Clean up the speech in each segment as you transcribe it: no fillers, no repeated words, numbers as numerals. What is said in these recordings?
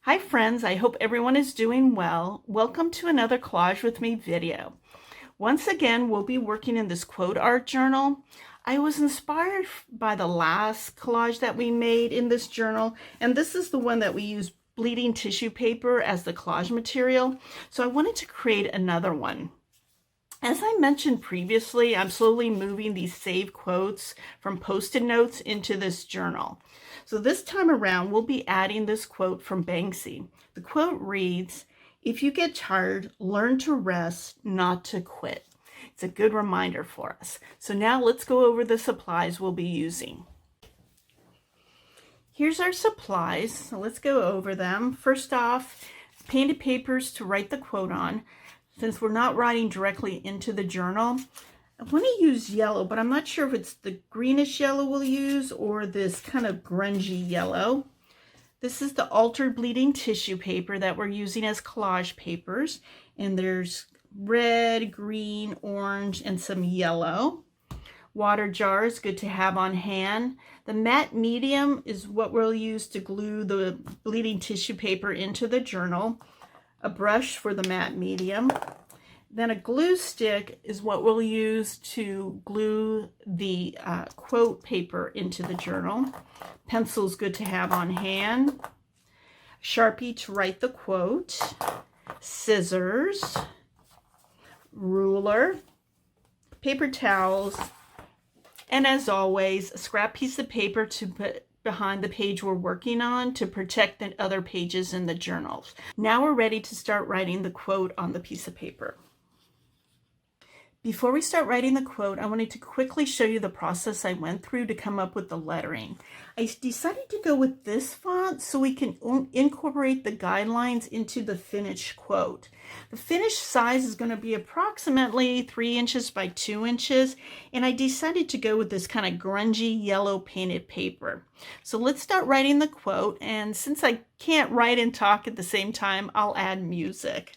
Hi friends, I hope everyone is doing well. Welcome to another Collage with Me video. Once again, we'll be working in this quote art journal. I was inspired by the last collage that we made in this journal, and this is the one that we used bleeding tissue paper as the collage material. So I wanted to create another one. As I mentioned previously, I'm slowly moving these saved quotes from Post-it notes into this journal. So this time around, we'll be adding this quote from Banksy. The quote reads, "If you get tired, learn to rest, not to quit." It's a good reminder for us. So now let's go over the supplies we'll be using. Here's our supplies, so let's go over them. First off, painted papers to write the quote on. Since we're not writing directly into the journal, I want to use yellow, but I'm not sure if it's the greenish yellow we'll use or this kind of grungy yellow. This is the altered bleeding tissue paper that we're using as collage papers, and there's red, green, orange, and some yellow. Water jar is good to have on hand. The matte medium is what we'll use to glue the bleeding tissue paper into the journal. A brush for the matte medium. Then a glue stick is what we'll use to glue the quote paper into the journal. Pencil's good to have on hand. Sharpie to write the quote. Scissors. Ruler. Paper towels. And as always, a scrap piece of paper to put behind the page we're working on to protect the other pages in the journals. Now we're ready to start writing the quote on the piece of paper. Before we start writing the quote, I wanted to quickly show you the process I went through to come up with the lettering. I decided to go with this font so we can incorporate the guidelines into the finished quote. The finished size is going to be approximately 3 inches by 2 inches, and I decided to go with this kind of grungy yellow painted paper. So let's start writing the quote, and since I can't write and talk at the same time, I'll add music.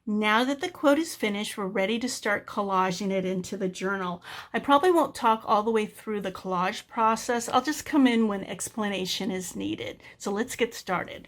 Now that the quote is finished, we're ready to start collaging it into the journal. I probably won't talk all the way through the collage process. I'll just come in when explanation is needed. So let's get started.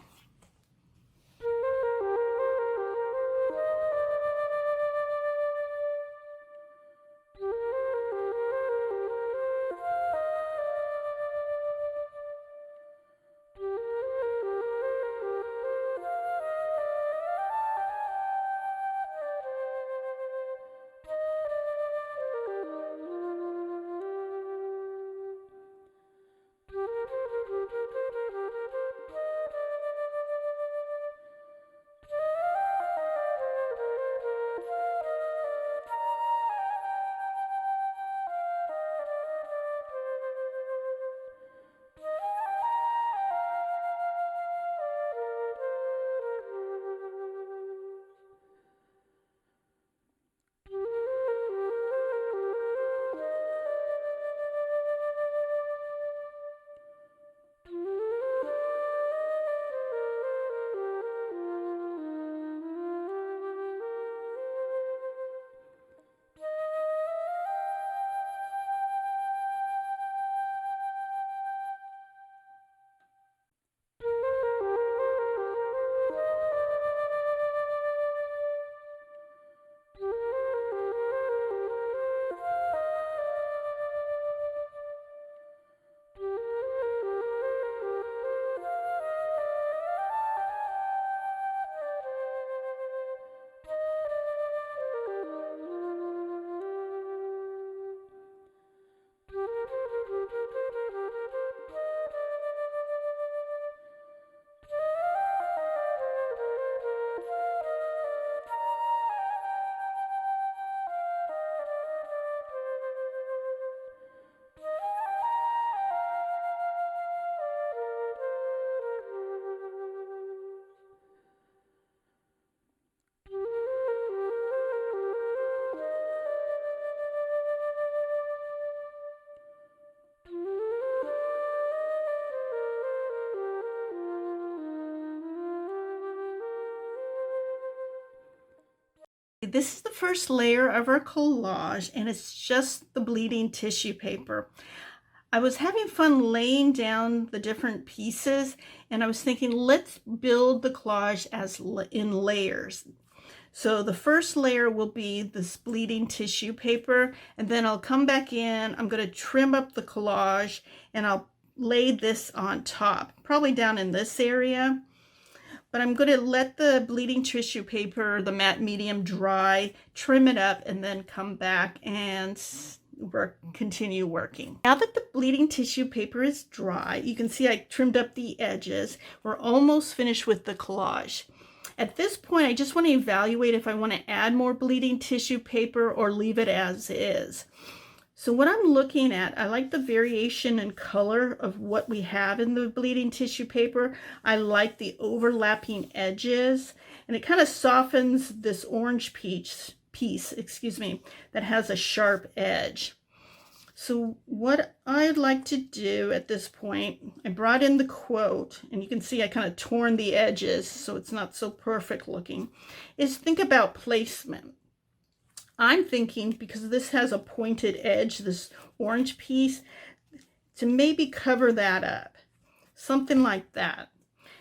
This is the first layer of our collage, and it's just the bleeding tissue paper. I was having fun laying down the different pieces, and I was thinking, let's build the collage as in layers. So the first layer will be this bleeding tissue paper, and then I'll come back in. I'm going to trim up the collage, and I'll lay this on top, probably down in this area. But I'm going to let the bleeding tissue paper, the matte medium, dry, trim it up, and then come back and continue working. Now that the bleeding tissue paper is dry, you can see I trimmed up the edges. We're almost finished with the collage. At this point, I just want to evaluate if I want to add more bleeding tissue paper or leave it as is. So what I'm looking at, I like the variation in color of what we have in the bleeding tissue paper. I like the overlapping edges, and it kind of softens this orange piece, that has a sharp edge. So what I'd like to do at this point, I brought in the quote, and you can see I kind of torn the edges so it's not so perfect looking, is think about placement. I'm thinking, because this has a pointed edge, this orange piece, to maybe cover that up, something like that.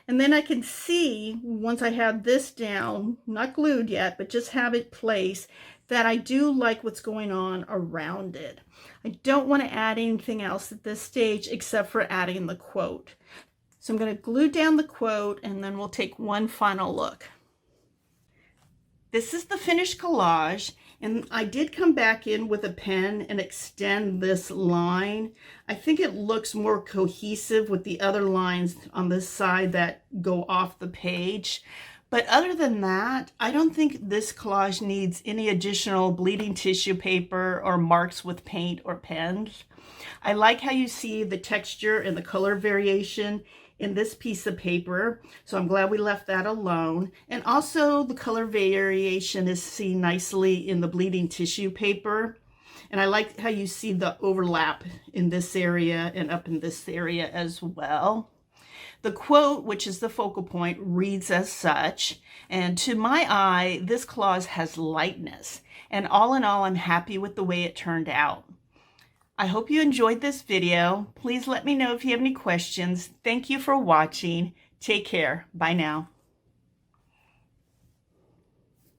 And then I can see, once I have this down, not glued yet, but just have it placed, that I do like what's going on around it. I don't want to add anything else at this stage except for adding the quote. So I'm going to glue down the quote, and then we'll take one final look. This is the finished collage, and I did come back in with a pen and extend this line. I think it looks more cohesive with the other lines on this side that go off the page. But other than that, I don't think this collage needs any additional bleeding tissue paper or marks with paint or pens. I like how you see the texture and the color variation in this piece of paper, so I'm glad we left that alone. And also the color variation is seen nicely in the bleeding tissue paper. And I like how you see the overlap in this area and up in this area as well. The quote, which is the focal point, reads as such, and to my eye, this collage has lightness, and all in all, I'm happy with the way it turned out. I hope you enjoyed this video. Please let me know if you have any questions. Thank you for watching. Take care. Bye now.